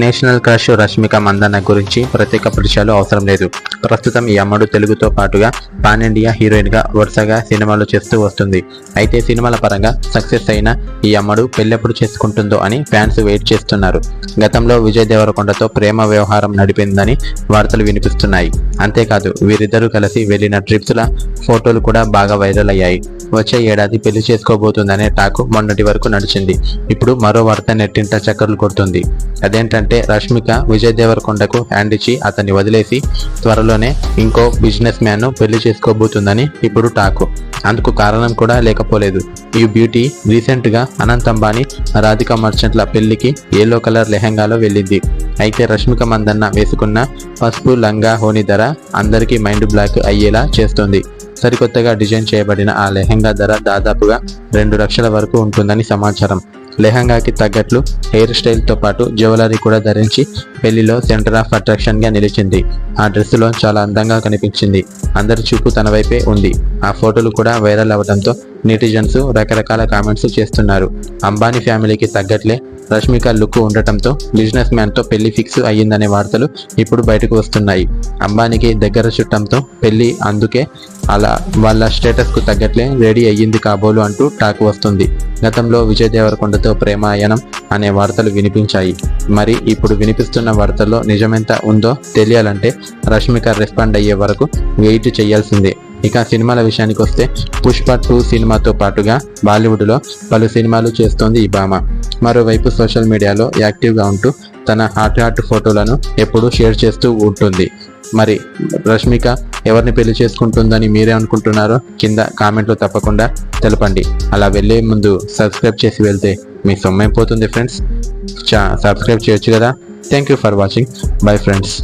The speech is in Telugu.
నేషనల్ క్రష్ రష్మిక మందన్న గురించి ప్రత్యేక పరిచయాలు అవసరం లేదు. ప్రస్తుతం ఈ అమ్మడు తెలుగుతో పాటుగా పాన్ ఇండియా హీరోయిన్ గా వరుసగా సినిమాలు చేస్తూ వస్తుంది. అయితే సినిమాల పరంగా సక్సెస్ అయిన ఈ అమ్మడు పెళ్ళెప్పుడు చేసుకుంటుందో అని ఫ్యాన్స్ వెయిట్ చేస్తున్నారు. గతంలో విజయ్ దేవరకొండతో ప్రేమ వ్యవహారం నడిపిందని వార్తలు వినిపిస్తున్నాయి. అంతేకాదు వీరిద్దరూ కలిసి వెళ్లిన ట్రిప్స్ల ఫోటోలు కూడా బాగా వైరల్ అయ్యాయి. వచ్చే ఏడాది పెళ్లి చేసుకోబోతుందనే టాక్ మొన్నటి వరకు నడిచింది. ఇప్పుడు మరో వార్త నెట్టింట చక్కర్లు కొడుతుంది. అదేంటంటే రష్మిక విజయ్ దేవరకొండకు హ్యాండ్ ఇచ్చి అతన్ని వదిలేసి త్వరలోనే ఇంకో బిజినెస్ మ్యాన్ ను పెళ్లి చేసుకోబోతుందని ఇప్పుడు టాక్. అందుకు కారణం కూడా లేకపోలేదు. ఈ బ్యూటీ రీసెంట్ గా అనంత్ అంబానీ, రాధికా మర్చెంట్ల పెళ్లికి yellow కలర్ లెహంగాలో వెళ్ళింది. అయితే రష్మిక మందన్న వేసుకున్న పసుపు లంగా హోని ధర అందరికీ మైండ్ బ్లాక్ అయ్యేలా చేస్తుంది. సరికొత్తగా డిజైన్ చేయబడిన ఆ లెహంగా ధర దాదాపుగా 2 లక్షల వరకు ఉంటుందని సమాచారం. లెహంగాకి తగ్గట్లు హెయిర్ స్టైల్తో పాటు జ్యువెలరీ కూడా ధరించి పెళ్లిలో సెంటర్ ఆఫ్ అట్రాక్షన్ గా నిలిచింది. ఆ డ్రెస్సులో చాలా అందంగా కనిపించింది. అందరి చూపు తన వైపే ఉంది. ఆ ఫోటోలు కూడా వైరల్ అవడంతో నెటిజన్స్ రకరకాల కామెంట్స్ చేస్తున్నారు. అంబానీ ఫ్యామిలీకి తగ్గట్లే రష్మిక లుక్ ఉండటంతో బిజినెస్ మ్యాన్ తో పెళ్లి ఫిక్స్ అయ్యిందనే వార్తలు ఇప్పుడు బయటకు వస్తున్నాయి. అంబానీకి దగ్గర చుట్టంతో పెళ్లి, అందుకే అలా వాళ్ళ స్టేటస్ కు తగ్గట్లే రెడీ అయ్యింది కాబోలు అంటూ టాక్ వస్తుంది. గతంలో విజయ్ దేవరకొండతో ప్రేమాయణం అనే వార్తలు వినిపించాయి. మరి ఇప్పుడు వినిపిస్తున్న వార్తల్లో నిజమెంత ఉందో తెలియాలంటే రష్మిక రెస్పాండ్ అయ్యే వరకు వెయిట్ చేయాల్సిందే. ఇక సినిమాల విషయానికి వస్తే పుష్ప 2 సినిమాతో పాటుగా బాలీవుడ్లో పలు సినిమాలు చేస్తోంది ఈ భామ. మరోవైపు సోషల్ మీడియాలో యాక్టివ్గా ఉంటూ తన హాట్ ఫోటోలను ఎప్పుడూ షేర్ చేస్తూ ఉంటుంది. మరి రష్మిక ఎవరిని పెళ్లి చేసుకుంటుందని మీరే అనుకుంటున్నారో కింద కామెంట్లో తప్పకుండా తెలపండి. అలా వెళ్ళే ముందు సబ్స్క్రైబ్ చేసి వెళ్తే మీ సొమ్మైపోతుంది ఫ్రెండ్స్. సబ్స్క్రైబ్ చేయొచ్చు కదా. Thank you for watching. Bye friends.